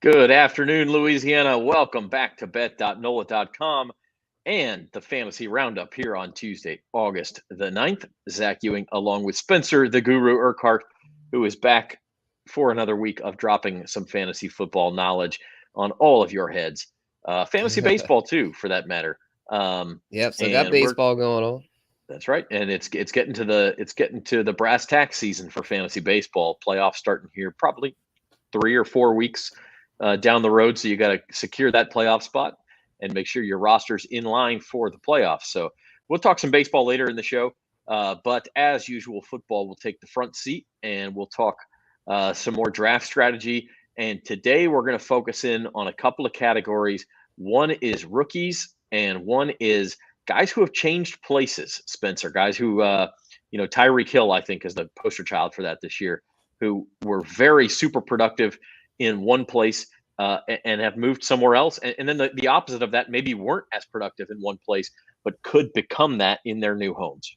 Good afternoon, Louisiana. Welcome back to bet.nola.com and the Fantasy Roundup here on Tuesday, August the 9th. Zach Ewing along with Spencer, the Guru Urquhart, who is back for another week of dropping some fantasy football knowledge on all of your heads. Fantasy baseball, too, for that matter. Yep, so got And we're baseball going on. That's right, and it's getting to the brass tack season for fantasy baseball. Playoffs starting here probably 3 or 4 weeks down the road. So you got to secure that playoff spot and make sure your roster's in line for the playoffs. So we'll talk some baseball later in the show. But as usual, football will take the front seat and we'll talk some more draft strategy. And today we're going to focus in on a couple of categories. One is rookies and one is guys who have changed places, Spencer, guys who, Tyreek Hill, I think, is the poster child for that this year, who were very super productive in one place and have moved somewhere else. And then the opposite of that, maybe weren't as productive in one place, but could become that in their new homes.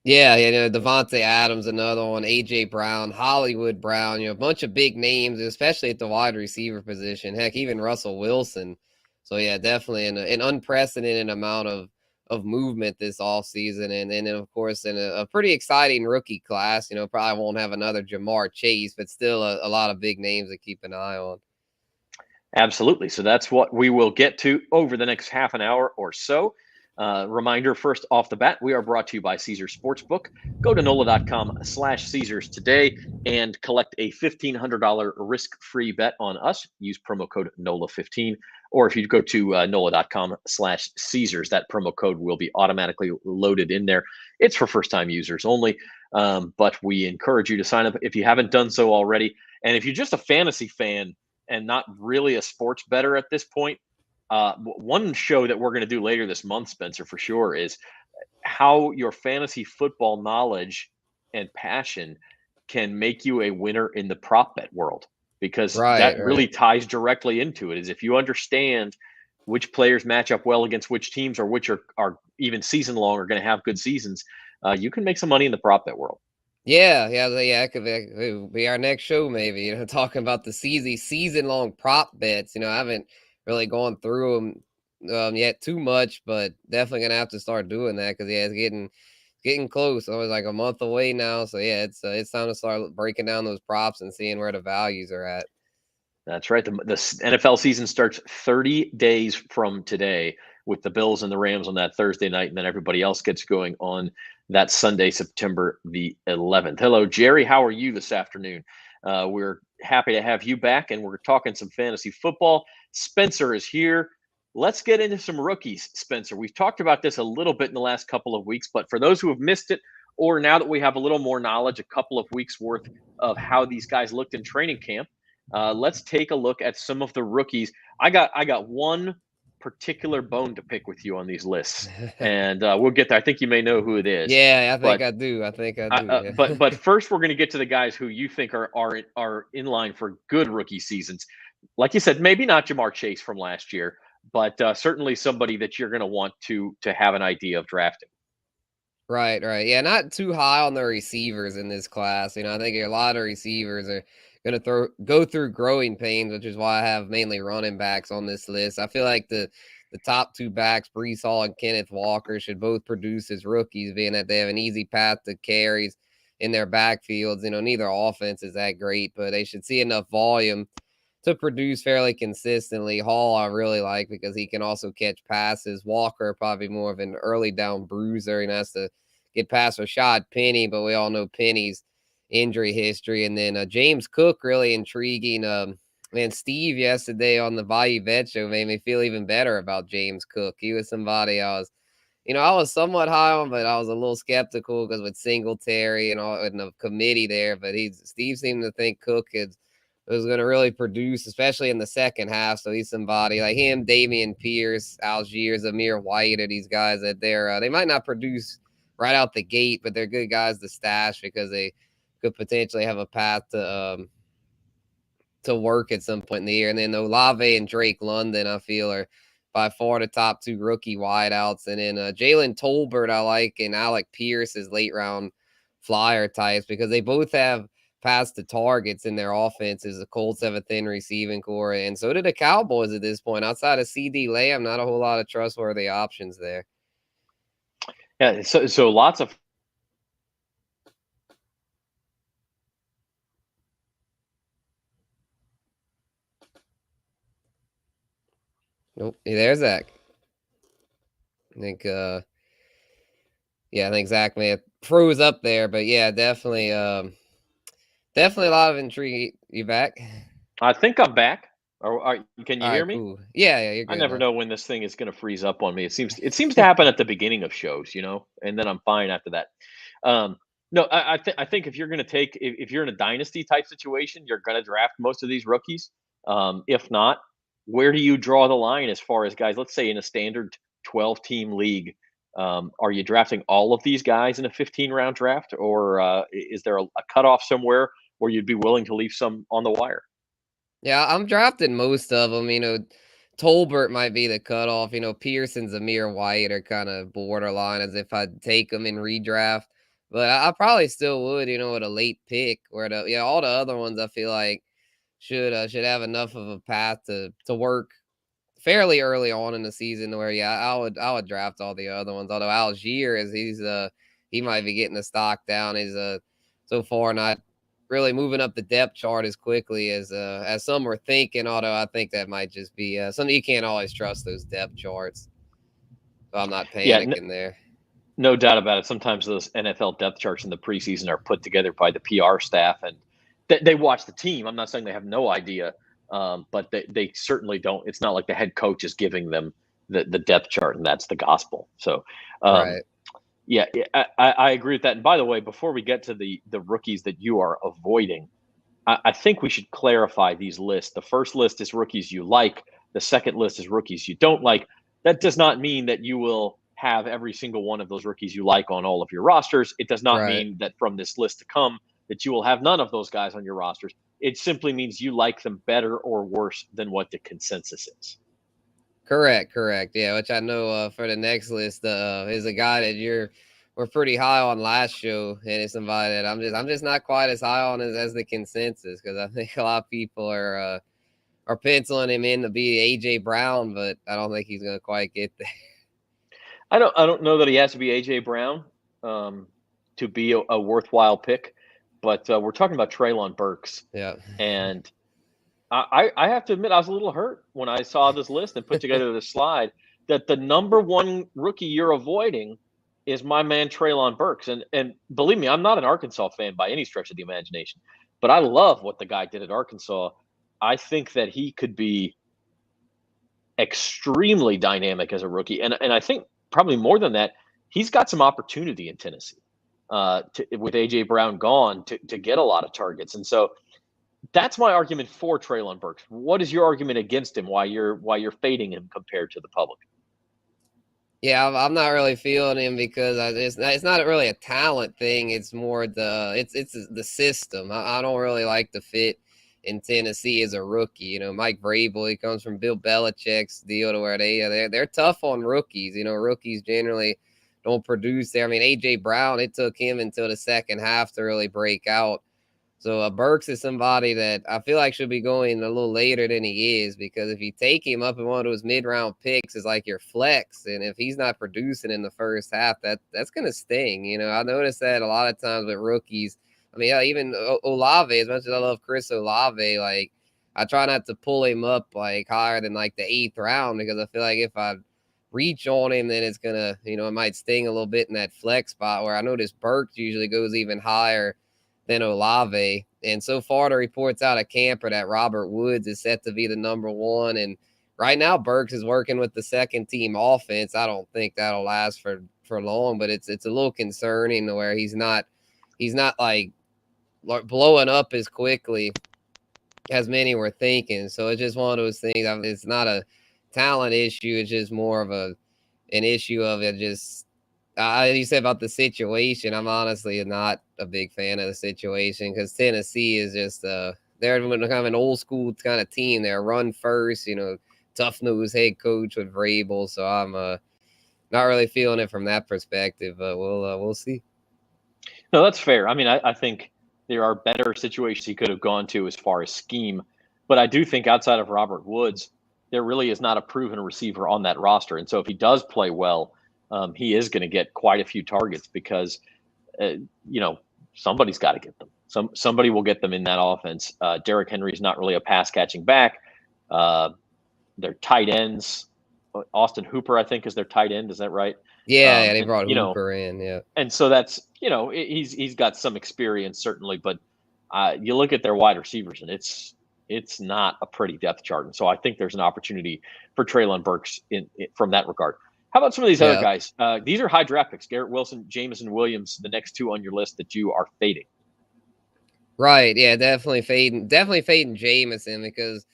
Yeah, Devontae Adams, another one, A.J. Brown, Hollywood Brown, a bunch of big names, especially at the wide receiver position. Heck, even Russell Wilson. So, yeah, definitely an unprecedented amount of movement this offseason. And then, of course, in a pretty exciting rookie class, probably won't have another Jamar Chase, but still a lot of big names to keep an eye on. Absolutely. So that's what we will get to over the next half an hour or so. Reminder first off the bat, we are brought to you by Caesars Sportsbook. Go to NOLA.com/Caesars today and collect a $1,500 risk-free bet on us. Use promo code NOLA15. Or if you go to NOLA.com/Caesars, that promo code will be automatically loaded in there. It's for first-time users only, but we encourage you to sign up if you haven't done so already. And if you're just a fantasy fan and not really a sports bettor at this point, one show that we're going to do later this month, Spencer, for sure, is how your fantasy football knowledge and passion can make you a winner in the prop bet world, because that really ties directly into it. Is if you understand which players match up well against which teams, or which are even season long are going to have good seasons, you can make some money in the prop bet world. Yeah, it could be our next show, maybe, talking about the season-long prop bets. I haven't really gone through them yet too much, but definitely going to have to start doing that because, yeah, it's getting close. I was like a month away now. So, yeah, it's time to start breaking down those props and seeing where the values are at. That's right. The NFL season starts 30 days from today with the Bills and the Rams on that Thursday night, and then everybody else gets going on that Sunday, September the 11th. Hello, Jerry. How are you this afternoon? We're happy to have you back, and we're talking some fantasy football. Spencer is here. Let's get into some rookies, Spencer. We've talked about this a little bit in the last couple of weeks, but for those who have missed it, or now that we have a little more knowledge, a couple of weeks worth of how these guys looked in training camp, let's take a look at some of the rookies. I got one particular bone to pick with you on these lists, and we'll get there. I think you may know who it is. Yeah, I think I do. Yeah. But first, we're going to get to the guys who you think are in line for good rookie seasons. Like you said, maybe not Jamar Chase from last year, but certainly somebody that you're going to want to have an idea of drafting. Right. Yeah, not too high on the receivers in this class. I think a lot of receivers are going to go through growing pains, which is why I have mainly running backs on this list. I feel like the top two backs, Breece Hall and Kenneth Walker, should both produce as rookies, being that they have an easy path to carries in their backfields. Neither offense is that great, but they should see enough volume to produce fairly consistently. Hall I really like because he can also catch passes. Walker probably more of an early down bruiser and has to get past Rashad Penny, but we all know Penny's injury history. And then James Cook, really intriguing. Man, Steve yesterday on the Bayou Vet Show made me feel even better about James Cook. He was somebody I was somewhat high on, but I was a little skeptical because with Singletary and all in the committee there. But Steve seemed to think Cook was going to really produce, especially in the second half. So he's somebody like him, Dameon Pierce, Algiers, Amir White, are these guys that they might not produce right out the gate, but they're good guys to stash because they could potentially have a path to work at some point in the year. And then Olave and Drake London, I feel, are by far the top two rookie wideouts. And then Jalen Tolbert, I like, and Alec Pierce is late round flyer types because they both have pass to targets in their offenses. The Colts have a thin receiving core, and so do the Cowboys at this point. Outside of CD Lamb, not a whole lot of trustworthy options there. Yeah, so lots of. Nope. There's Zach. I think I think Zach may have froze up there, but yeah, definitely definitely a lot of intrigue. You back? I think I'm back. Can you All hear right, me? cool. Yeah, you're I good never now. know when this thing is going to freeze up on me. It seems to happen at the beginning of shows, and then I'm fine after that. Um, no, I think if you're going to if you're in a dynasty type situation, you're going to draft most of these rookies. If not, where do you draw the line as far as guys? Let's say in a standard 12 team league, are you drafting all of these guys in a 15-round draft, or is there a cutoff somewhere where you'd be willing to leave some on the wire? Yeah, I'm drafting most of them. Tolbert might be the cutoff. Pearson's Amir White are kind of borderline as if I'd take them in redraft. But I probably still would, at a late pick. Where all the other ones I feel like should have enough of a path to work fairly early on in the season. Where I would draft all the other ones. Although Algier he might be getting the stock down. He's so far not really moving up the depth chart as quickly as some were thinking. Although I think that might just be something you can't always trust those depth charts. So I'm not Yeah, panicking there. no doubt about it. Sometimes those NFL depth charts in the preseason are put together by the PR staff, and they watch the team. I'm not saying they have no idea, but they certainly don't. It's not like the head coach is giving them the depth chart, and that's the gospel. So, Right. yeah, I agree with that. And by the way, before we get to the rookies that you are avoiding, I think we should clarify these lists. The first list is rookies you like. The second list is rookies you don't like. That does not mean that you will have every single one of those rookies you like on all of your rosters. It does not Right. mean that from this list to come that you will have none of those guys on your rosters. It simply means you like them better or worse than what the consensus is. Correct. Yeah, which I know for the next list is a guy that we're pretty high on last show, and it's somebody that I'm just not quite as high on as the consensus, because I think a lot of people are penciling him in to be AJ Brown, but I don't think he's gonna quite get there. I don't know that he has to be AJ Brown to be a worthwhile pick, but we're talking about Treylon Burks, Yeah. and I have to admit I was a little hurt when I saw this list and put together this slide that the number one rookie you're avoiding is my man Treylon Burks, and believe me, I'm not an Arkansas fan by any stretch of the imagination, but I love what the guy did at Arkansas. I think that he could be extremely dynamic as a rookie, and I think probably more than that, he's got some opportunity in Tennessee with AJ Brown gone to get a lot of targets, and so that's my argument for Treylon Burks. What is your argument against him? Why you're fading him compared to the public? Yeah, I'm not really feeling him because it's not really a talent thing. It's more it's the system. I don't really like the fit in Tennessee as a rookie. Mike Vrabel, he comes from Bill Belichick's deal to where they're tough on rookies. Rookies generally don't produce there. AJ Brown, it took him until the second half to really break out. So Burks is somebody that I feel like should be going a little later than he is, because if you take him up in one of those mid-round picks, is like your flex, and if he's not producing in the first half, that's gonna sting. I noticed that a lot of times with rookies. Even Olave, as much as I love Chris Olave, like I try not to pull him up like higher than like the 8th round, because I feel like if I reach on him, then it's gonna, it might sting a little bit in that flex spot, where I notice Burks usually goes even higher than Olave. And so far, the reports out of camper that Robert Woods is set to be the number one. And right now, Burks is working with the second team offense. I don't think that'll last for long, but it's a little concerning to where he's not like blowing up as quickly as many were thinking. So it's just one of those things. It's not a talent issue. It's just more of an issue of it just you said about the situation. I'm honestly not a big fan of the situation, because Tennessee is just they're kind of an old school kind of team. They're run first, tough nose head coach with Vrabel. So I'm not really feeling it from that perspective, but we'll see. No, that's fair. I think there are better situations he could have gone to as far as scheme. But I do think outside of Robert Woods, there really is not a proven receiver on that roster. And so if he does play well, he is going to get quite a few targets because, somebody's got to get them. Somebody will get them in that offense. Derrick Henry's not really a pass catching back. Their tight ends, Austin Hooper, I think, is their tight end. Is that right? Yeah, they brought Hooper in. Yeah, and so that's he's got some experience certainly, but you look at their wide receivers and it's not a pretty depth chart. And so I think there's an opportunity for Treylon Burks from that regard. How about some of these other guys? These are high draft picks: Garrett Wilson, Jameson Williams, the next two on your list that you are fading. Right. Yeah, definitely fading Jameson because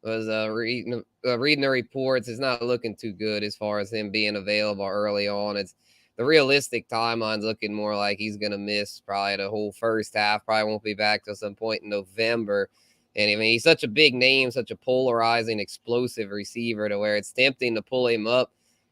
was reading the reports. It's not looking too good as far as him being available early on. It's the realistic timeline's looking more like he's going to miss probably the whole first half. Probably won't be back till some point in November. And I mean, he's such a big name, such a polarizing, explosive receiver to where it's tempting to pull him up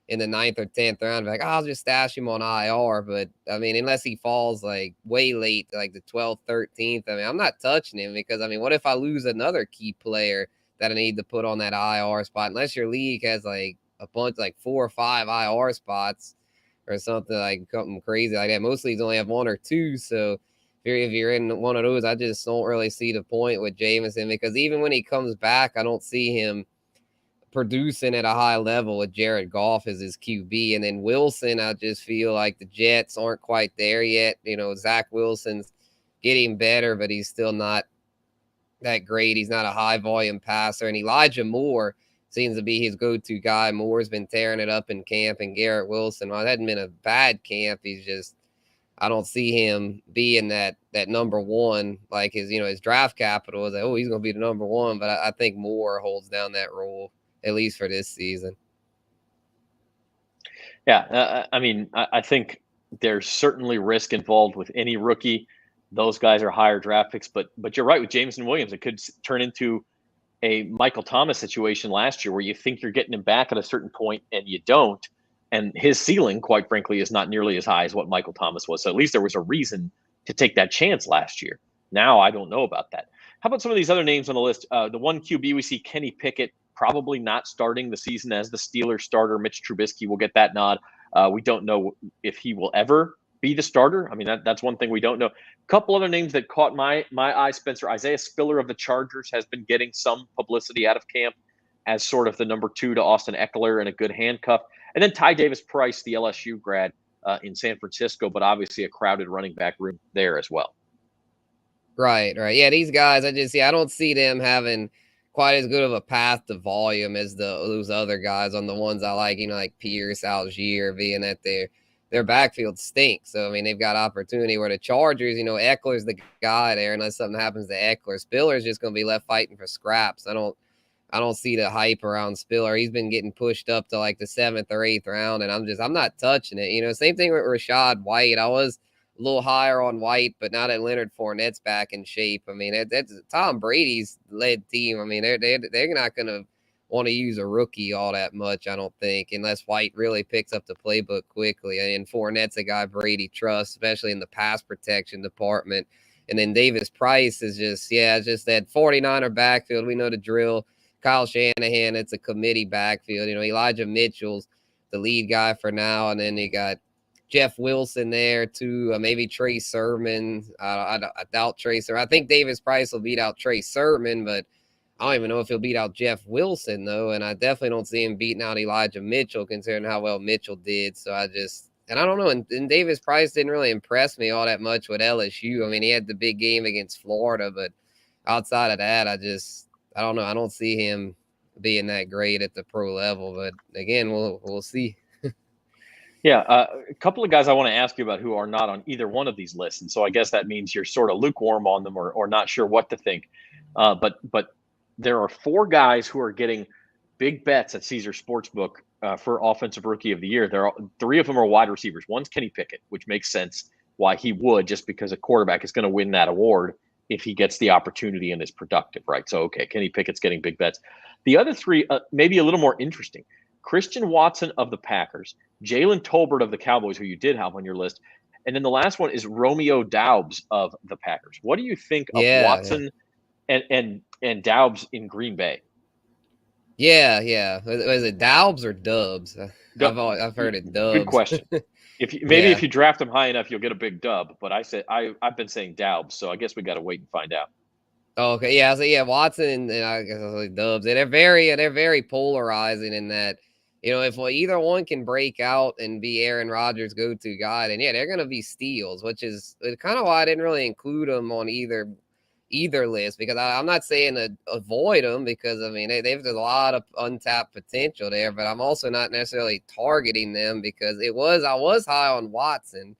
in the 9th or 10th round. Like, I'll just stash him on IR. But I mean, unless he falls like way late, like the 12th, 13th, I mean, I'm not touching him because I mean, what if I lose another key player that I need to put on that IR spot? Unless your league has like a bunch, like 4 or 5 IR spots or something like something crazy like that. Most leagues only have 1 or 2. So if you're in one of those, I just don't really see the point with Jameson because even when he comes back, I don't see him producing at a high level with Jared Goff as his QB. And then Wilson, I just feel like the Jets aren't quite there yet. Zach Wilson's getting better, but he's still not that great. He's not a high volume passer. And Elijah Moore seems to be his go-to guy. Moore's been tearing it up in camp, and Garrett Wilson, well, it hadn't been a bad camp. He's just, I don't see him being that number one, like his draft capital is like, oh, he's going to be the number one. But I think Moore holds down that role, at least for this season. Yeah. I think there's certainly risk involved with any rookie. Those guys are higher draft picks, but you're right with Jameson Williams. It could turn into a Michael Thomas situation last year where you think you're getting him back at a certain point and you don't. And his ceiling, quite frankly, is not nearly as high as what Michael Thomas was. So at least there was a reason to take that chance last year. Now I don't know about that. How about some of these other names on the list? The one QB we see, Kenny Pickett, probably not starting the season as the Steelers starter. Mitch Trubisky will get that nod. We don't know if he will ever be the starter. I mean, that's one thing we don't know. A couple other names that caught my eye, Spencer. Isaiah Spiller of the Chargers has been getting some publicity out of camp as sort of the number 2 to Austin Eckler and a good handcuff. And then Ty Davis-Price, the LSU grad in San Francisco, but obviously a crowded running back room there as well. Right. Yeah, these guys, I don't see them having quite as good of a path to volume as those other guys on the ones I like, like Pierce, Algier, being that their backfield stinks. So, I mean, they've got opportunity where the Chargers, Eckler's the guy there unless something happens to Eckler. Spiller's just going to be left fighting for scraps. I don't see the hype around Spiller. He's been getting pushed up to like the 7th or 8th round, and I'm not touching it. Same thing with Rachaad White. I was a little higher on White, but now that Leonard Fournette's back in shape, I mean, that's Tom Brady's led team. I mean, they're not going to want to use a rookie all that much, I don't think, unless White really picks up the playbook quickly. And Fournette's a guy Brady trusts, especially in the pass protection department. And then Davis-Price is just that 49er backfield. We know the drill. Kyle Shanahan, it's a committee backfield. Elijah Mitchell's the lead guy for now. And then you got Jeff Wilson there too. Maybe Trey Sermon. I doubt Trey Sermon. I think Davis-Price will beat out Trey Sermon, but I don't even know if he'll beat out Jeff Wilson, though. And I definitely don't see him beating out Elijah Mitchell, considering how well Mitchell did. So I don't know. And Davis-Price didn't really impress me all that much with LSU. I mean, he had the big game against Florida, but outside of that, I don't know. I don't see him being that great at the pro level. But again, we'll see. Yeah, a couple of guys I want to ask you about who are not on either one of these lists, and so I guess that means you're sort of lukewarm on them or not sure what to think. But there are 4 guys who are getting big bets at Caesar Sportsbook for Offensive Rookie of the Year. 3 of them are wide receivers. One's Kenny Pickett, which makes sense why he would, just because a quarterback is going to win that award if he gets the opportunity and is productive, right? So, okay, Kenny Pickett's getting big bets. The other 3, maybe a little more interesting. Christian Watson of the Packers, Jalen Tolbert of the Cowboys, who you did have on your list, And then the last one is Romeo Doubs of the Packers. What do you think of Yeah, Watson and Doubs in Green Bay? yeah. Was it Doubs or Dubs? I've heard it Good Dubs. question. If Yeah. you draft him high enough, you'll get a big dub. But I've been saying Doubs, so I guess we got to wait and find out. Oh, okay. Yeah. So yeah, Watson and I guess I was like Dubs. And they're very polarizing in that, if either one can break out and be Aaron Rodgers' go-to guy, then yeah, they're gonna be steals, which is kind of why I didn't really include them on either list, because I'm not saying to avoid them, because I mean they've a lot of untapped potential there, but I'm also not necessarily targeting them because I was high on Watson.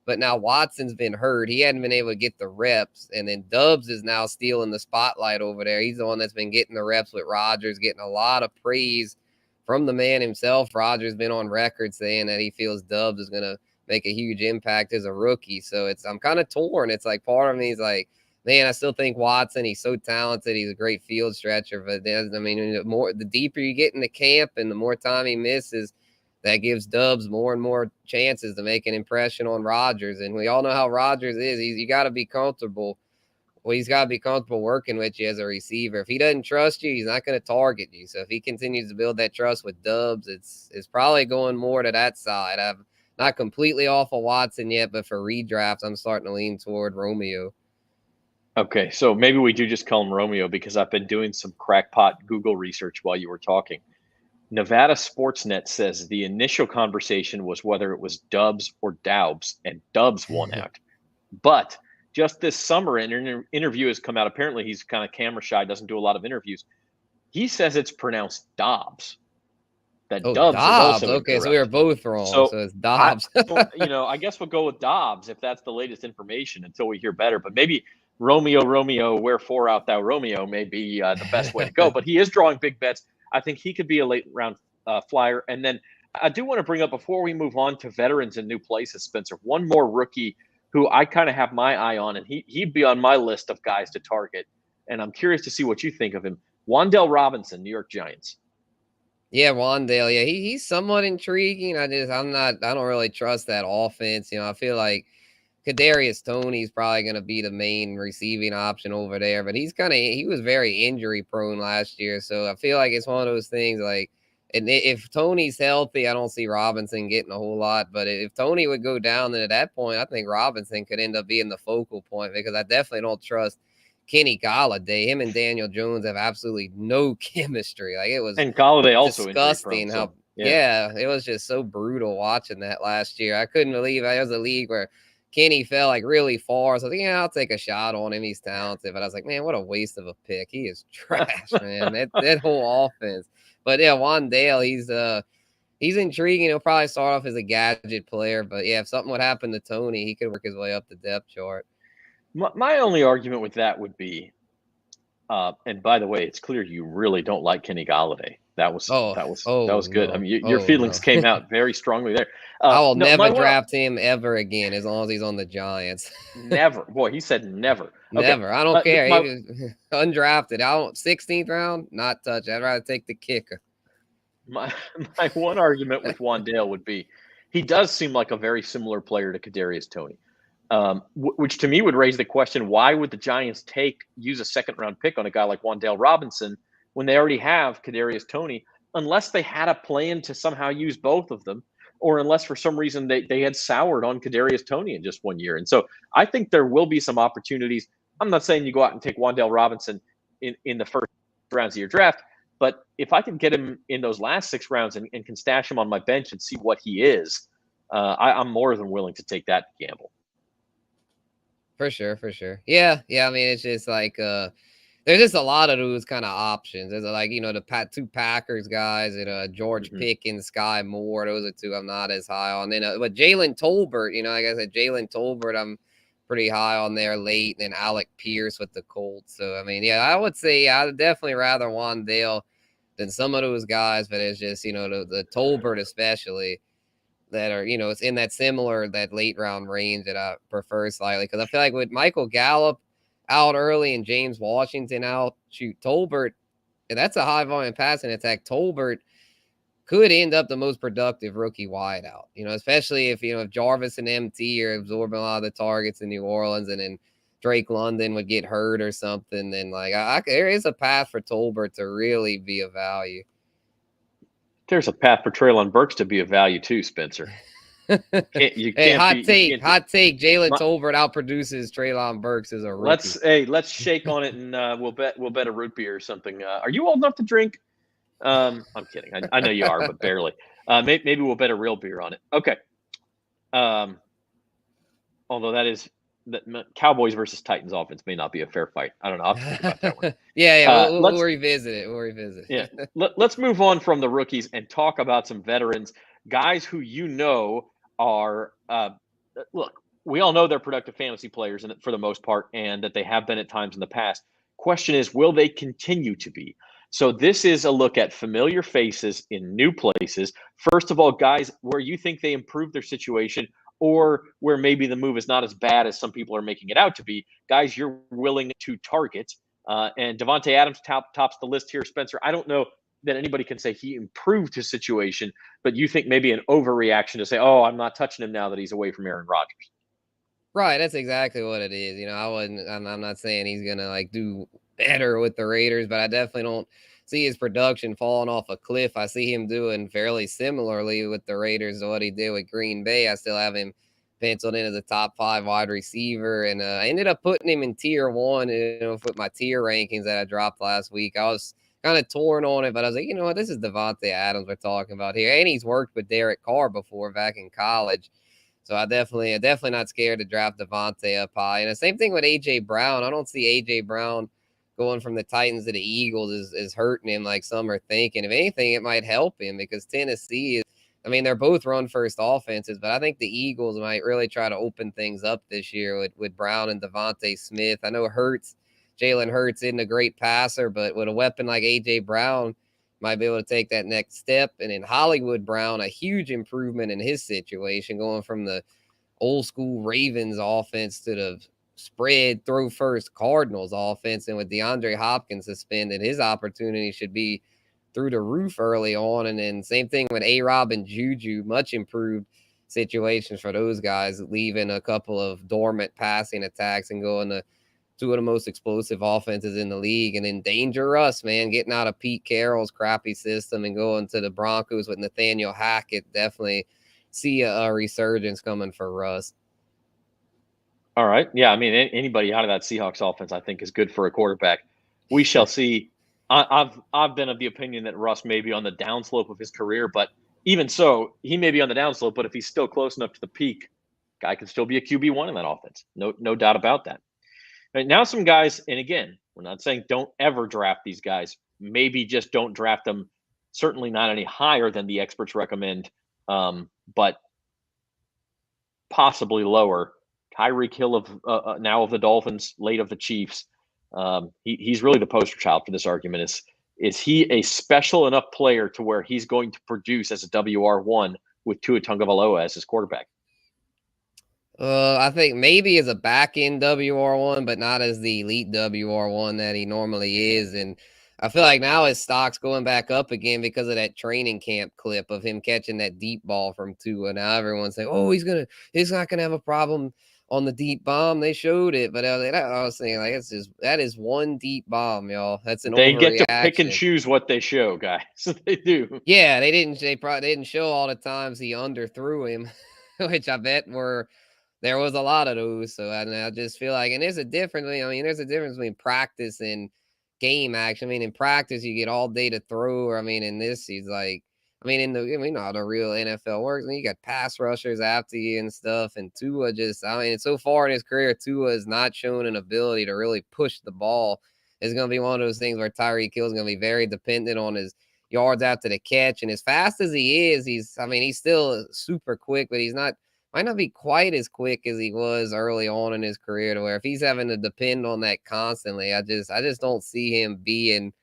But now Watson's been hurt. He hadn't been able to get the reps. And then Dubs is now stealing the spotlight over there. He's the one that's been getting the reps with Rodgers, getting a lot of praise from the man himself. Rodgers been on record saying that he feels Dubs is going to make a huge impact as a rookie. So I'm kind of torn. It's like part of me is like, man, I still think Watson, he's so talented. He's a great field stretcher. But then, I mean, the deeper you get in the camp and the more time he misses, that gives Dubs more and more chances to make an impression on Rodgers. And we all know how Rodgers is. You got to be comfortable. Well, he's got to be comfortable working with you as a receiver. If he doesn't trust you, he's not going to target you. So if he continues to build that trust with Dubs, it's probably going more to that side. I'm not completely off of Watson yet, but for redrafts, I'm starting to lean toward Romeo. Okay, so maybe we do just call him Romeo because I've been doing some crackpot Google research while you were talking. Nevada Sportsnet says the initial conversation was whether it was Dubs or Doubs, and Dubs won out. But just this summer, an interview has come out. Apparently, he's kind of camera shy, doesn't do a lot of interviews. He says it's pronounced Dobbs. That Dubs is Dobbs. also Okay, incorrect. so we were both wrong. So it's Dobbs. I guess we'll go with Dobbs if that's the latest information until we hear better. But maybe Romeo, wherefore art thou, Romeo, may be the best way to go. But he is drawing big bets. I think he could be a late round flyer. And then I do want to bring up, before we move on to veterans in new places, Spencer, one more rookie who I kind of have my eye on, and he'd be on my list of guys to target. And I'm curious to see what you think of him. Wan'Dale Robinson, New York Giants. Yeah, Wan'Dale. Yeah, he's somewhat intriguing. I don't really trust that offense. I feel like Kadarius Toney's probably going to be the main receiving option over there, but he was very injury prone last year. So I feel like it's one of those things like, and if Toney's healthy, I don't see Robinson getting a whole lot. But if Toney would go down, then at that point, I think Robinson could end up being the focal point, because I definitely don't trust Kenny Golladay. Him and Daniel Jones have absolutely no chemistry. Like, it was And Golladay also disgusting. injury prone, Yeah, it was just so brutal watching that last year. I couldn't believe it was a league where Kenny fell like really far. So I was like, yeah, I'll take a shot on him. He's talented. But I was like, man, what a waste of a pick. He is trash, man. That whole offense. But yeah, Wan'Dale, he's intriguing. He'll probably start off as a gadget player. But yeah, if something would happen to Toney, he could work his way up the depth chart. My only argument with that would be, and by the way, it's clear you really don't like Kenny Golladay. That was good. No. I mean, your feelings came out very strongly there. I will never draft him ever again as long as he's on the Giants. Never. Boy, he said never. Never. Okay. I don't care. He was undrafted. 16th round, not touch. I'd rather take the kicker. My one argument with Wan'Dale would be, he does seem like a very similar player to Kadarius Toney, which to me would raise the question: why would the Giants use a second round pick on a guy like Wan'Dale Robinson when they already have Kadarius Toney, unless they had a plan to somehow use both of them, or unless for some reason they had soured on Kadarius Toney in just 1 year. And so I think there will be some opportunities. I'm not saying you go out and take Wan'Dale Robinson in the first rounds of your draft, but if I can get him in those last 6 rounds and can stash him on my bench and see what he is, I'm more than willing to take that gamble. For sure. Yeah. I mean, it's just like there's just a lot of those kind of options. There's like, the two Packers guys, George Pickens, Sky Moore. Those are two I'm not as high on. Then, but Jalen Tolbert, like I said, Jalen Tolbert, I'm pretty high on there late. And then Alec Pierce with the Colts. So, I mean, yeah, I would say I'd definitely rather Wan'Dale than some of those guys. But it's just, the Tolbert especially, that are, it's in that late round range that I prefer slightly. Because I feel like with Michael Gallup out early and James Washington out, Tolbert, and that's a high volume passing attack. Tolbert could end up the most productive rookie wideout, especially if Jarvis and MT are absorbing a lot of the targets in New Orleans, and then Drake London would get hurt or something. Then there is a path for Tolbert to really be a value. There's a path for Treylon Burks to be of value too, Spencer. Hot take. Jalen Tolbert outproduces Treylon Burks as a rookie. Let's shake on it, and we'll bet a root beer or something. Are you old enough to drink? I'm kidding. I know you are, but barely. Maybe we'll bet a real beer on it. Okay. Although that Cowboys versus Titans offense may not be a fair fight. I don't know. I'll have to think about that one. We'll revisit it. We'll revisit it. Yeah. Let's move on from the rookies and talk about some veterans, guys who are look, we all know they're productive fantasy players for the most part, and that they have been at times in the past. Question is, will they continue to be? So this is a look at familiar faces in new places. First of all, guys where you think they improved their situation, or where maybe the move is not as bad as some people are making it out to be. Guys you're willing to target. And Davante Adams tops the list here, Spencer. I don't know that anybody can say he improved his situation, but you think maybe an overreaction to say, oh, I'm not touching him now that he's away from Aaron Rodgers. Right, that's exactly what it is. I'm not saying he's gonna do better with the Raiders, but I definitely don't see his production falling off a cliff. I see him doing fairly similarly with the Raiders to what he did with Green Bay. I still have him penciled in as a top 5 wide receiver, and I ended up putting him in tier 1. With my tier rankings that I dropped last week, I was kind of torn on it, but I was like, what, this is Davante Adams we're talking about here, and he's worked with Derek Carr before back in college. So I'm definitely not scared to draft Davante up high. And the same thing with A.J. Brown. I don't see A.J. Brown going from the Titans to the Eagles is hurting him like some are thinking. If anything, it might help him because Tennessee they're both run-first offenses, but I think the Eagles might really try to open things up this year with Brown and Devontae Smith. I know Jalen Hurts isn't a great passer, but with a weapon like A.J. Brown, might be able to take that next step. And in Hollywood Brown, a huge improvement in his situation, going from the old school Ravens offense to the spread throw first Cardinals offense. And with DeAndre Hopkins suspended, his opportunity should be through the roof early on. And then same thing with A-Rob and Juju, much improved situations for those guys, leaving a couple of dormant passing attacks and going to two of the most explosive offenses in the league, and endanger us, man, getting out of Pete Carroll's crappy system and going to the Broncos with Nathaniel Hackett. Definitely see a resurgence coming for Russ. All right. Yeah, anybody out of that Seahawks offense, I think, is good for a quarterback. We shall see. I've been of the opinion that Russ may be on the downslope of his career, but even so, he may be on the downslope, but if he's still close enough to the peak, guy can still be a QB1 in that offense. No doubt about that. Right, now some guys, and again, we're not saying don't ever draft these guys. Maybe just don't draft them. Certainly not any higher than the experts recommend, but possibly lower. Tyreek Hill of now of the Dolphins, late of the Chiefs. He's really the poster child for this argument. Is he a special enough player to where he's going to produce as a WR1 with Tua Tagovailoa as his quarterback? I think maybe as a back-end WR1, but not as the elite WR1 that he normally is. And I feel like now his stock's going back up again because of that training camp clip of him catching that deep ball from Tua. Now everyone's saying, oh, he's not gonna have a problem on the deep bomb. They showed it, but I was saying, like, that is one deep bomb, y'all. That's an overreaction. They get to pick and choose what they show, guys. They do. Yeah, they probably didn't show all the times he underthrew him, which I bet there was a lot of those. So I just feel like, and there's a difference. There's a difference between practice and game action. In practice, you get all day to throw. Or, in this, he's like, we know how the real NFL works. You got pass rushers after you and stuff. And Tua so far in his career, Tua has not shown an ability to really push the ball. It's going to be one of those things where Tyreek Hill is going to be very dependent on his yards after the catch. And as fast as he is, he's still super quick, but might not be quite as quick as he was early on in his career, to where if he's having to depend on that constantly, I just don't see him being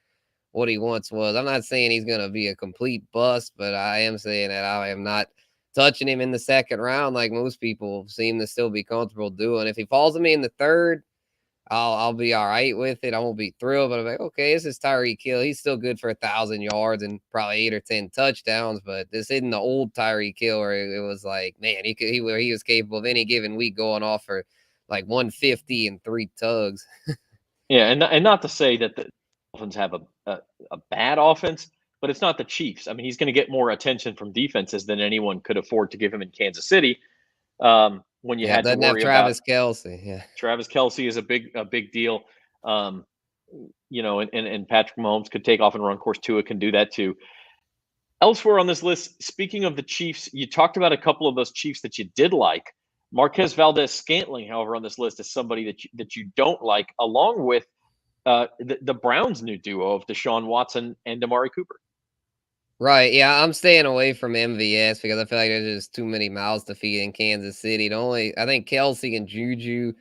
what he once was. I'm not saying he's going to be a complete bust, but I am saying that I am not touching him in the second round like most people seem to still be comfortable doing. If he falls to me in the third, I'll be all right with it. I won't be thrilled, but I'm like, okay, this is Tyreek Hill. He's still good for 1,000 yards and probably 8 or 10 touchdowns. But this isn't the old Tyreek Hill where it was like, man, he was capable of any given week going off for like 150 and 3 tugs. Yeah, and not to say that the Dolphins have a bad offense, but it's not the Chiefs. I mean, he's going to get more attention from defenses than anyone could afford to give him in Kansas City. When you Yeah, had to doesn't have worry about Travis Kelce. Yeah. Travis Kelce is a big deal. Um, and Patrick Mahomes could take off and run. Of course, Tua can do that too. Elsewhere on this list, speaking of the Chiefs, you talked about a couple of those Chiefs that you did like. Marquez Valdez-Scantling, however, on this list is somebody that you don't like, along with the Browns' new duo of Deshaun Watson and Amari Cooper. Right. Yeah, I'm staying away from MVS because I feel like there's just too many mouths to feed in Kansas City. I think Kelce and Juju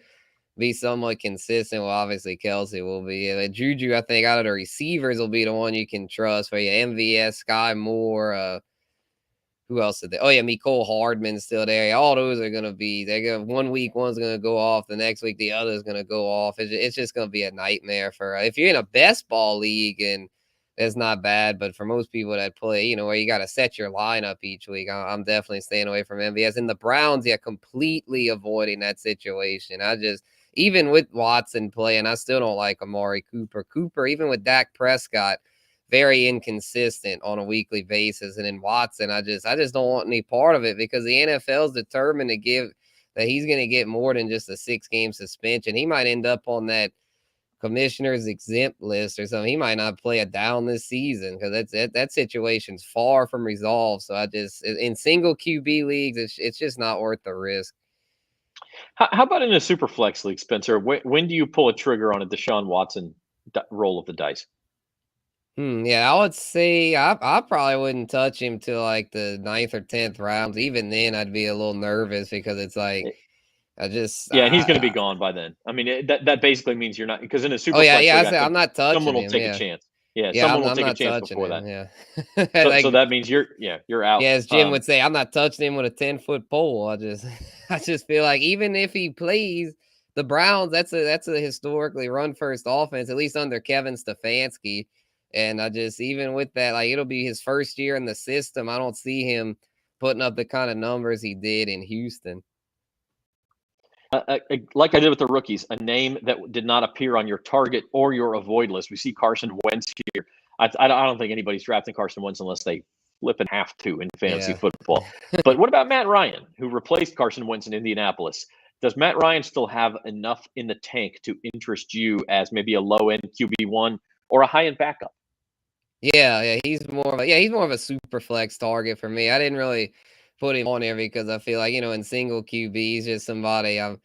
be somewhat consistent. Well, obviously Kelce will be. Juju, I think out of the receivers will be the one you can trust for you. MVS, Sky Moore, who else did they? Oh yeah, Mecole Hardman's still there. All those are gonna be. They're gonna 1 week one's gonna go off, the next week the other's gonna go off. It's just gonna be a nightmare for if you're in a best ball league, and that's not bad. But for most people that play, where you got to set your lineup each week, I'm definitely staying away from MVS. And the Browns, yeah, completely avoiding that situation. Even with Watson playing, I still don't like Amari Cooper. Even with Dak Prescott, very inconsistent on a weekly basis. And in Watson, I just don't want any part of it because the NFL is determined to give that he's going to get more than just a 6-game suspension. He might end up on that commissioner's exempt list or something. He might not play a down this season because that situation's far from resolved. So in single QB leagues, it's just not worth the risk. How about in a super flex league, Spencer? When do you pull a trigger on a Deshaun Watson roll of the dice? Yeah, I would say I probably wouldn't touch him till like the 9th or 10th rounds. Even then, I'd be a little nervous because it's like Yeah, and he's going to be gone by then. I mean, that basically means you're not, because in a oh super yeah, flex yeah. league, I I'm think not someone touching will him. take a Yeah, chance. Yeah, yeah. someone will I'm take a not chance touching before him. that. Yeah, So that means you're out. yeah. As Jim would say, I'm not touching him with a 10-foot pole. I just feel like even if he plays the Browns, that's a historically run first offense, at least under Kevin Stefanski. And even with that, like it'll be his first year in the system. I don't see him putting up the kind of numbers he did in Houston. Like I did with the rookies, a name that did not appear on your target or your avoid list. We see Carson Wentz here. I don't think anybody's drafting Carson Wentz unless they flip and have to in fantasy Yeah. football. But what about Matt Ryan, who replaced Carson Wentz in Indianapolis? Does Matt Ryan still have enough in the tank to interest you as maybe a low end QB1 or a high end backup? Yeah, he's more of a super flex target for me. I didn't really put him on there because I feel like, in single QB, he's just somebody I'm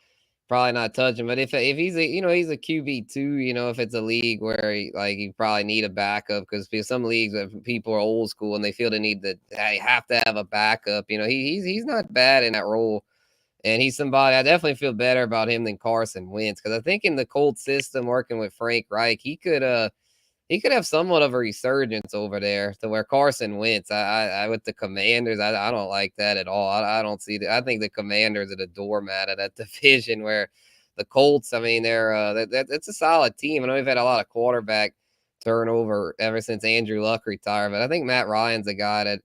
probably not touching. But if he's he's a QB2, if it's a league where you probably need a backup because some leagues people are old school and they feel they have to have a backup. He's not bad in that role. And he's somebody I definitely feel better about him than Carson Wentz because I think in the Colts system working with Frank Reich, he could have somewhat of a resurgence over there to where Carson Wentz. I with the Commanders, I don't like that at all. I don't see that. I think the Commanders are the doormat of that division. Where the Colts, I mean, they're that's a solid team. I know they've had a lot of quarterback turnover ever since Andrew Luck retired, but I think Matt Ryan's a guy that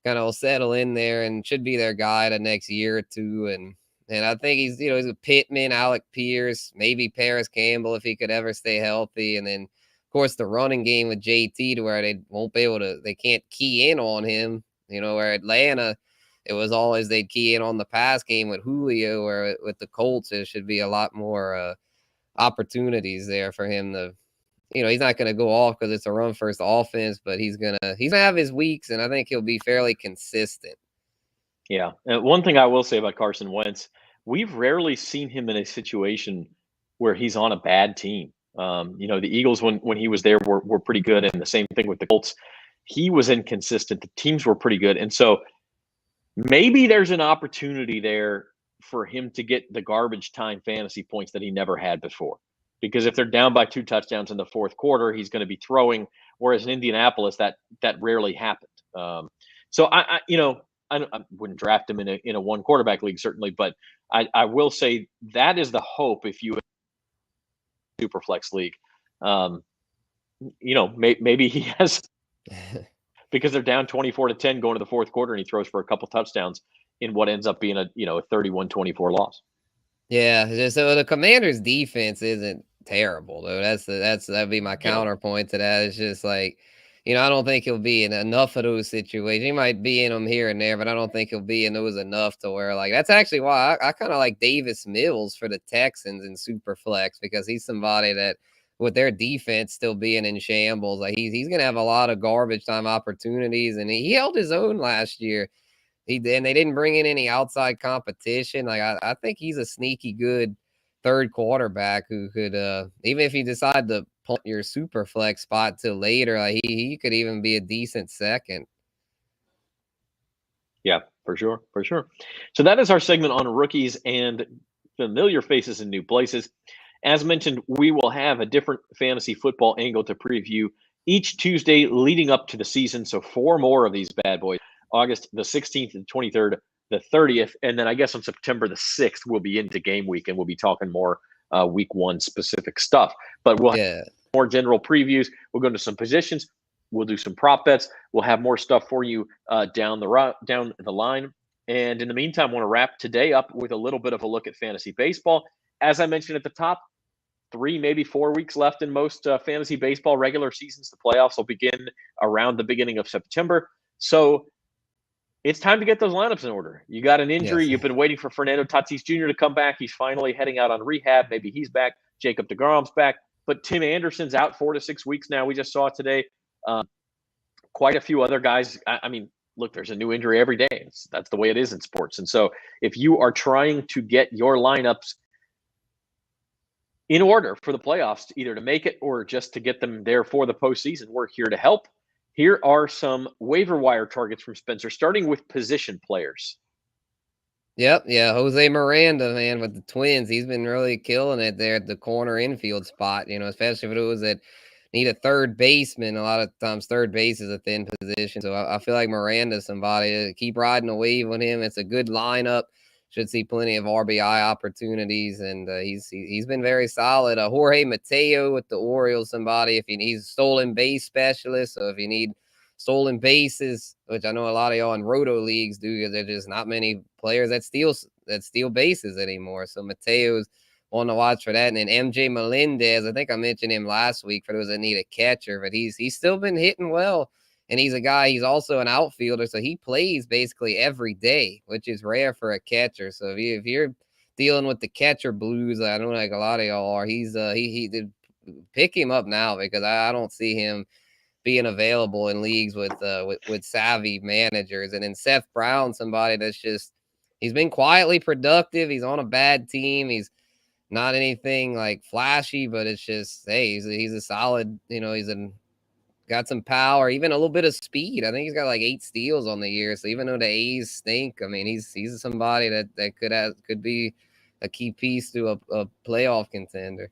kind of will settle in there and should be their guy the next year or two. And I think he's he's a Pittman, Alec Pierce, maybe Paris Campbell if he could ever stay healthy, and then course, the running game with JT to where they can't key in on him. Where Atlanta, it was always they'd key in on the pass game with Julio, where with the Colts, there should be a lot more opportunities there for him to, he's not going to go off because it's a run first offense, but he's gonna have his weeks, and I think he'll be fairly consistent. Yeah. One thing I will say about Carson Wentz, we've rarely seen him in a situation where he's on a bad team. The Eagles, when he was there, were pretty good, and the same thing with the Colts. He was inconsistent. The teams were pretty good, and so maybe there's an opportunity there for him to get the garbage time fantasy points that he never had before. Because if they're down by 2 touchdowns in the fourth quarter, he's going to be throwing. Whereas in Indianapolis, that rarely happened. So I wouldn't draft him in a one quarterback league certainly, but I will say that is the hope if you Superflex league. Maybe he has because they're down 24-10 going to the fourth quarter, and he throws for a couple touchdowns in what ends up being a 31-24 loss. Yeah, so the Commanders' defense isn't terrible though. That'd be my counterpoint to that. It's just like, I don't think he'll be in enough of those situations. He might be in them here and there, but I don't think he'll be in those enough to where like that's actually why I kind of like Davis Mills for the Texans in Superflex, because he's somebody that with their defense still being in shambles, like he's gonna have a lot of garbage time opportunities, and he held his own last year. He did, and they didn't bring in any outside competition. Like I think he's a sneaky good third quarterback who could even if you decide to punt your super flex spot till later, like he could even be a decent second. Yeah, for sure. So that is our segment on rookies and familiar faces in new places. As mentioned, we will have a different fantasy football angle to preview each Tuesday leading up to the season. So 4 more of these bad boys. August the 16th and 23rd, the 30th, and then I guess on September the 6th, we'll be into game week, and we'll be talking more week 1 specific stuff. But we'll have more general previews. We'll go into some positions. We'll do some prop bets. We'll have more stuff for you down the line. And in the meantime, I want to wrap today up with a little bit of a look at fantasy baseball. As I mentioned at the top, 3, maybe 4 weeks left in most fantasy baseball regular seasons. The playoffs will begin around the beginning of September. So it's time to get those lineups in order. You got an injury. Yes. You've been waiting for Fernando Tatis Jr. to come back. He's finally heading out on rehab. Maybe he's back. Jacob deGrom's back. But Tim Anderson's out 4 to 6 weeks now. We just saw it today. Quite a few other guys. I mean, look, there's a new injury every day. That's the way it is in sports. And so if you are trying to get your lineups in order for the playoffs, either to make it or just to get them there for the postseason, we're here to help. Here are some waiver wire targets from Spencer, starting with position players. Yep, yeah, Jose Miranda, man, with the Twins, he's been really killing it there at the corner infield spot, especially for those that need a third baseman. A lot of times third base is a thin position, so I feel like Miranda's somebody to keep riding the wave on him. It's a good lineup. Should see plenty of RBI opportunities, and he's been very solid. Jorge Mateo with the Orioles, somebody if he's a stolen base specialist, so if you need stolen bases, which I know a lot of y'all in roto leagues do, because there's just not many players that steal bases anymore. So Mateo's on to watch for that. And then MJ Melendez, I think I mentioned him last week for those that need a catcher, but he's still been hitting well. And he's a guy, he's also an outfielder, so he plays basically every day, which is rare for a catcher. So if you're dealing with the catcher blues, I know like a lot of y'all are, he did pick him up now, because I don't see him being available in leagues with savvy managers. And then Seth Brown, somebody that's just, he's been quietly productive. He's on a bad team. He's not anything like flashy, but it's just, hey, he's a solid, got some power, even a little bit of speed. I think he's got like 8 steals on the year. So even though the A's stink, I mean, he's somebody that could be a key piece to a playoff contender.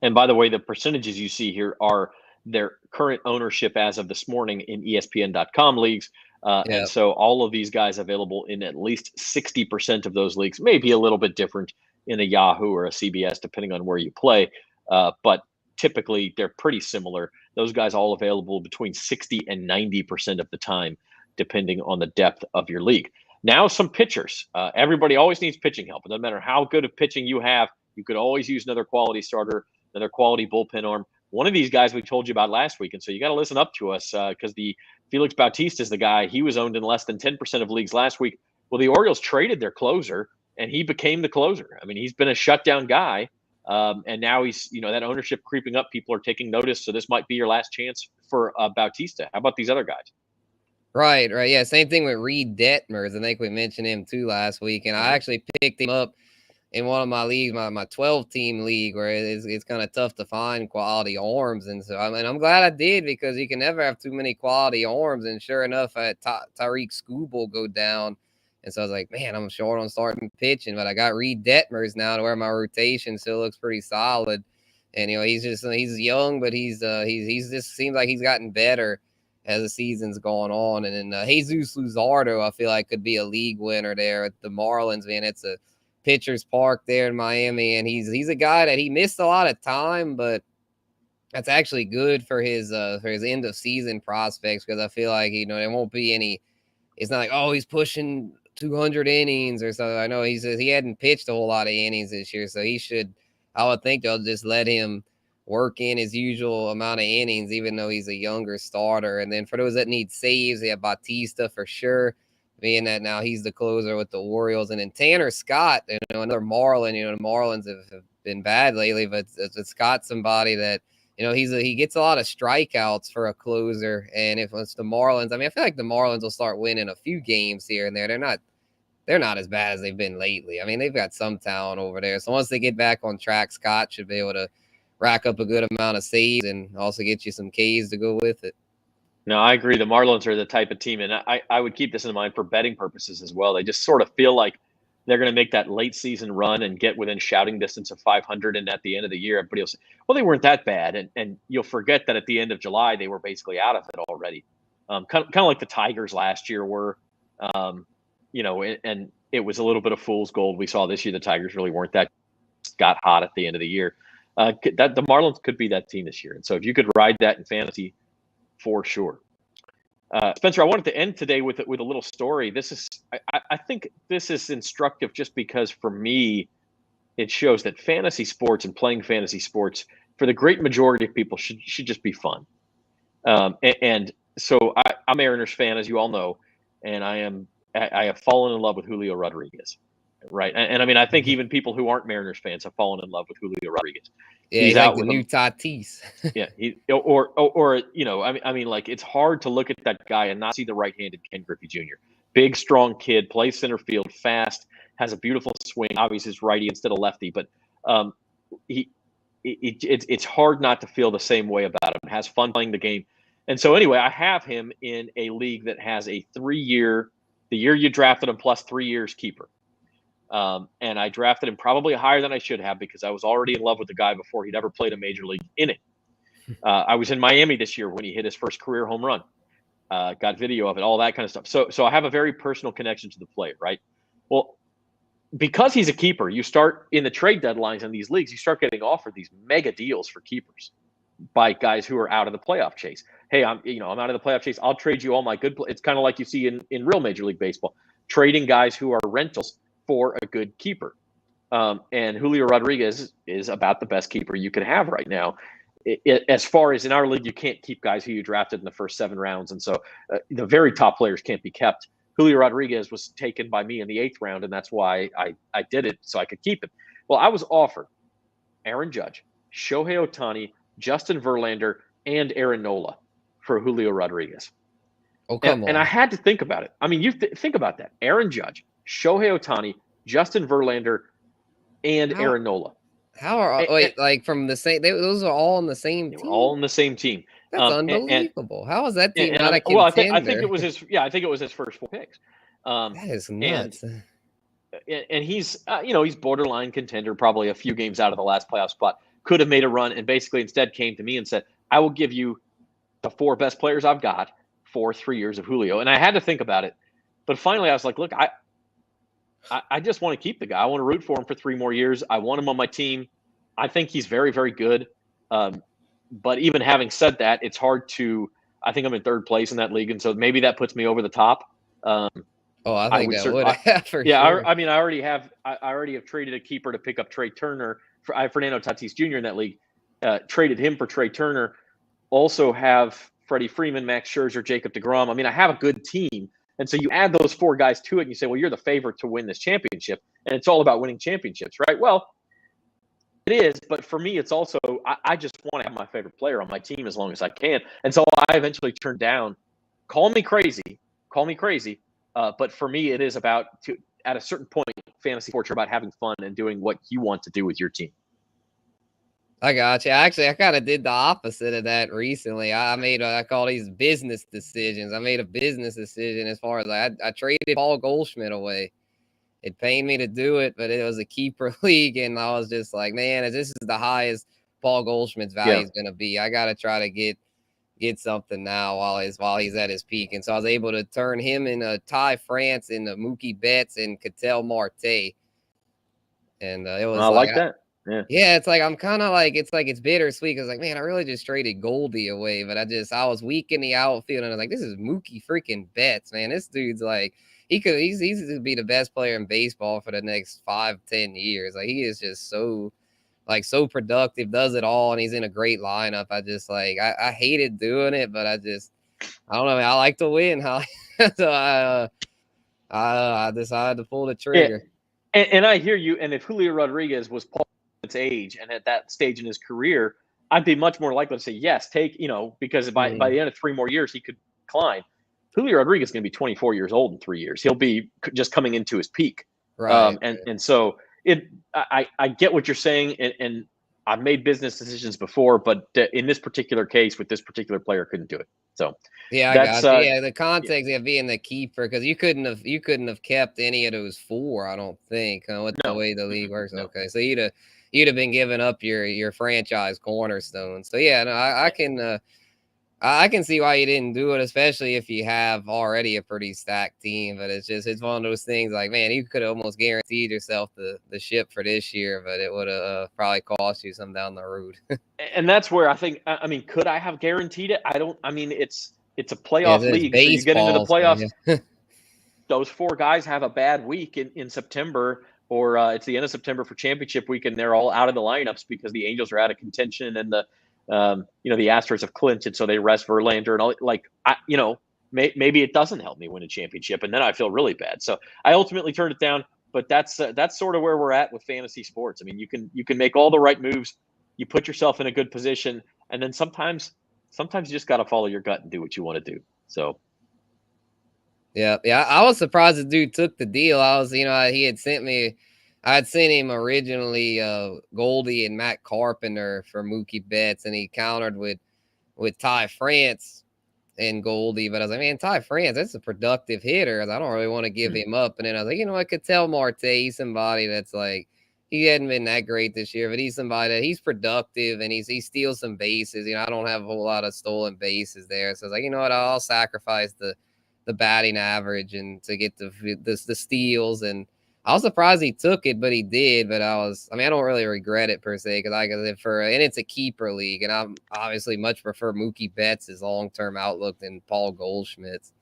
And by the way, the percentages you see here are their current ownership as of this morning in ESPN.com leagues. And so all of these guys available in at least 60% of those leagues, maybe a little bit different in a Yahoo or a CBS, depending on where you play. But typically they're pretty similar. Those guys all available between 60 and 90% of the time, depending on the depth of your league. Now some pitchers. Everybody always needs pitching help. It doesn't matter how good of pitching you have. You could always use another quality starter, another quality bullpen arm. One of these guys we told you about last week, and so you got to listen up to us because the Felix Bautista is the guy. He was owned in less than 10% of leagues last week. Well, the Orioles traded their closer, and he became the closer. I mean, he's been a shutdown guy, and now he's, that ownership creeping up. People are taking notice, so this might be your last chance for Bautista. How about these other guys? Right. Yeah, same thing with Reed Detmers. I think we mentioned him too last week, and I actually picked him up in one of my leagues, my 12-team league, where it's kind of tough to find quality arms. And so I'm glad I did, because you can never have too many quality arms. And sure enough, I had Tyreek Skubal go down. And so I was like, man, I'm short on starting pitching, but I got Reed Detmers now to where my rotation still looks pretty solid. And, he's young, but he's just seems like he's gotten better as the season's going on. And then Jesus Luzardo, I feel like could be a league winner there at the Marlins. Man, it's a Pitchers Park there in Miami, and he's a guy that he missed a lot of time, but that's actually good for his end of season prospects, because I feel like, there won't be any. It's not like, oh, he's pushing 200 innings or something. I know he hadn't pitched a whole lot of innings this year, so he should. I would think they'll just let him work in his usual amount of innings, even though he's a younger starter. And then for those that need saves, they have Bautista for sure, being that now he's the closer with the Orioles. And then Tanner Scott, another Marlin. The Marlins have been bad lately, but Scott's somebody that, he gets a lot of strikeouts for a closer. And if it's the Marlins, I feel like the Marlins will start winning a few games here and there. They're not as bad as they've been lately. They've got some talent over there. So once they get back on track, Scott should be able to rack up a good amount of saves and also get you some Ks to go with it. No, I agree. The Marlins are the type of team, and I would keep this in mind for betting purposes as well. They just sort of feel like they're going to make that late season run and get within shouting distance of 500. And at the end of the year, everybody will say, well, they weren't that bad. And you'll forget that at the end of July, they were basically out of it already. Kind of like the Tigers last year were, and it was a little bit of fool's gold. We saw this year the Tigers really weren't that got hot at the end of the year. That the Marlins could be that team this year. And so if you could ride that in fantasy, for sure. Spencer, I wanted to end today with a little story. I think this is instructive just because for me, it shows that fantasy sports and playing fantasy sports for the great majority of people should just be fun. And so I'm a Mariners fan, as you all know, and I have fallen in love with Julio Rodriguez. Right. And I think even people who aren't Mariners fans have fallen in love with Julio Rodriguez. Yeah, he's out like the new Tatis. Yeah. Like it's hard to look at that guy and not see the right-handed Ken Griffey Jr. Big, strong kid, plays center field, fast, has a beautiful swing. Obviously, he's righty instead of lefty, but it's hard not to feel the same way about him. Has fun playing the game. And so anyway, I have him in a league that has a 3-year, the year you drafted him plus 3 years keeper. And I drafted him probably higher than I should have because I was already in love with the guy before he'd ever played a major league inning. I was in Miami this year when he hit his first career home run. Got video of it, all that kind of stuff. So I have a very personal connection to the player, right? Well, because he's a keeper, you start in the trade deadlines in these leagues, you start getting offered these mega deals for keepers by guys who are out of the playoff chase. Hey, I'm out of the playoff chase. I'll trade you all my good. It's kind of like you see in real Major League Baseball, trading guys who are rentals for a good keeper. And Julio Rodriguez is about the best keeper you can have right now. As far as in our league, you can't keep guys who you drafted in the first 7 rounds. And so the very top players can't be kept. Julio Rodriguez was taken by me in the 8th round, and that's why I did it so I could keep him. Well, I was offered Aaron Judge, Shohei Ohtani, Justin Verlander, and Aaron Nola for Julio Rodriguez. Oh, come on. And I had to think about it. You think about that. Aaron Judge, Shohei Ohtani, Justin Verlander, and Aaron Nola. How are like from the same? Those are all on the same team. They were all on the same team. That's unbelievable. How is that team not a contender? Well, I think it was his. Yeah, I think it was his first 4 picks. That is nuts. And he's he's borderline contender, probably a few games out of the last playoff spot. Could have made a run, and basically instead came to me and said, "I will give you the 4 best players I've got for 3 years of Julio." And I had to think about it, but finally I was like, "Look, I just want to keep the guy. I want to root for him for 3 more years. I want him on my team. I think he's very, very good." But even having said that, it's hard to. I think I'm in 3rd place in that league, and so maybe that puts me over the top. I think that would. For yeah, sure. I already have traded a keeper to pick up Trey Turner. I have Fernando Tatis Jr. in that league. Traded him for Trey Turner. Also have Freddie Freeman, Max Scherzer, Jacob deGrom. I have a good team. And so you add those 4 guys to it and you say, well, you're the favorite to win this championship. And it's all about winning championships, right? Well, it is. But for me, it's also, I just want to have my favorite player on my team as long as I can. And so I eventually turned down, call me crazy. But for me, it is about, at a certain point, fantasy sports are about having fun and doing what you want to do with your team. I got you. Actually, I kind of did the opposite of that recently. I call these business decisions. I made a business decision as far as I traded Paul Goldschmidt away. It pained me to do it, but it was a keeper league, and I was just like, man, this is the highest Paul Goldschmidt's value is going to be. I got to try to get something now while he's at his peak. And so I was able to turn him into Ty France, into Mookie Betts, and Ketel Marte. And it was I like that. Yeah. Yeah, it's like I'm kind of like it's bittersweet because like man, I really just traded Goldie away, but I was weak in the outfield and I was like, this is Mookie freaking Betts, man. This dude's like he's to be the best player in baseball for the next 5-10 years. Like he is just so productive, does it all, and he's in a great lineup. I just like I hated doing it, but I don't know. Man, I like to win. So I decided to pull the trigger. Yeah. And I hear you. And if Julio Rodriguez was Paul Smith's age and at that stage in his career, I'd be much more likely to say yes. Because by the end of 3 more years he could decline. Julio Rodriguez is going to be 24 years old in 3 years. He'll be just coming into his peak. Right. And so I get what you're saying, and I've made business decisions before, but in this particular case with this particular player, couldn't do it. So yeah, I got you. Yeah, the context of being the keeper because you couldn't have kept any of those 4. I don't think with the way the league works. No. Okay, so you'd have been giving up your franchise cornerstone. So yeah, no, I can see why you didn't do it, especially if you have already a pretty stacked team. But it's one of those things like, man, you could have almost guaranteed yourself the ship for this year, but it would have probably cost you some down the road. And that's where I think, could I have guaranteed it? It's a playoff league. So you get into the playoffs. Those 4 guys have a bad week in September, or it's the end of September for championship week, and they're all out of the lineups because the Angels are out of contention and the Astros have clinched it, so they rest Verlander and all. Maybe it doesn't help me win a championship, and then I feel really bad. So I ultimately turned it down. But that's sort of where we're at with fantasy sports. I mean, you can make all the right moves, you put yourself in a good position, and then sometimes you just got to follow your gut and do what you want to do. So. Yeah. I was surprised the dude took the deal. He had sent me. I'd sent him originally Goldie and Matt Carpenter for Mookie Betts, and he countered with Ty France and Goldie. But I was like, man, Ty France, that's a productive hitter. I don't really want to give him up. And then I was like, I could tell Marte, he's somebody that's like, he hadn't been that great this year, but he's somebody that he's productive and he steals some bases. I don't have a whole lot of stolen bases there. So I was like, you know what, I'll sacrifice the batting average and to get the steals. And I was surprised he took it, but he did. But I don't really regret it per se because and it's a keeper league, and I obviously much prefer Mookie Betts' long-term outlook than Paul Goldschmidt's.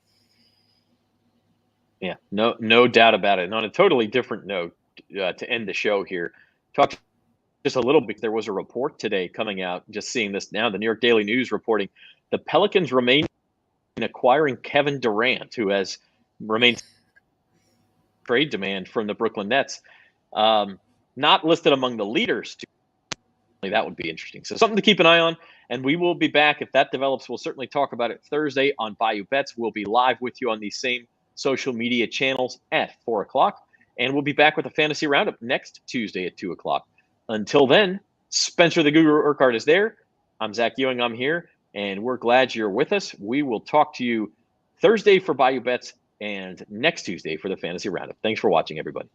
Yeah, no doubt about it. And on a totally different note, to end the show here, talk just a little bit. There was a report today coming out. Just seeing this now, the New York Daily News reporting the Pelicans remain in acquiring Kevin Durant, who has remained trade demand from the Brooklyn Nets, not listed among the leaders. That would be interesting. So something to keep an eye on. And we will be back if that develops. We'll certainly talk about it Thursday on Bayou Bets. We'll be live with you on these same social media channels at 4:00. And we'll be back with a Fantasy Roundup next Tuesday at 2:00. Until then, Spencer the Guru Urquhart is there. I'm Zach Ewing. I'm here. And we're glad you're with us. We will talk to you Thursday for Bayou Bets and next Tuesday for the Fantasy Roundup. Thanks for watching, everybody.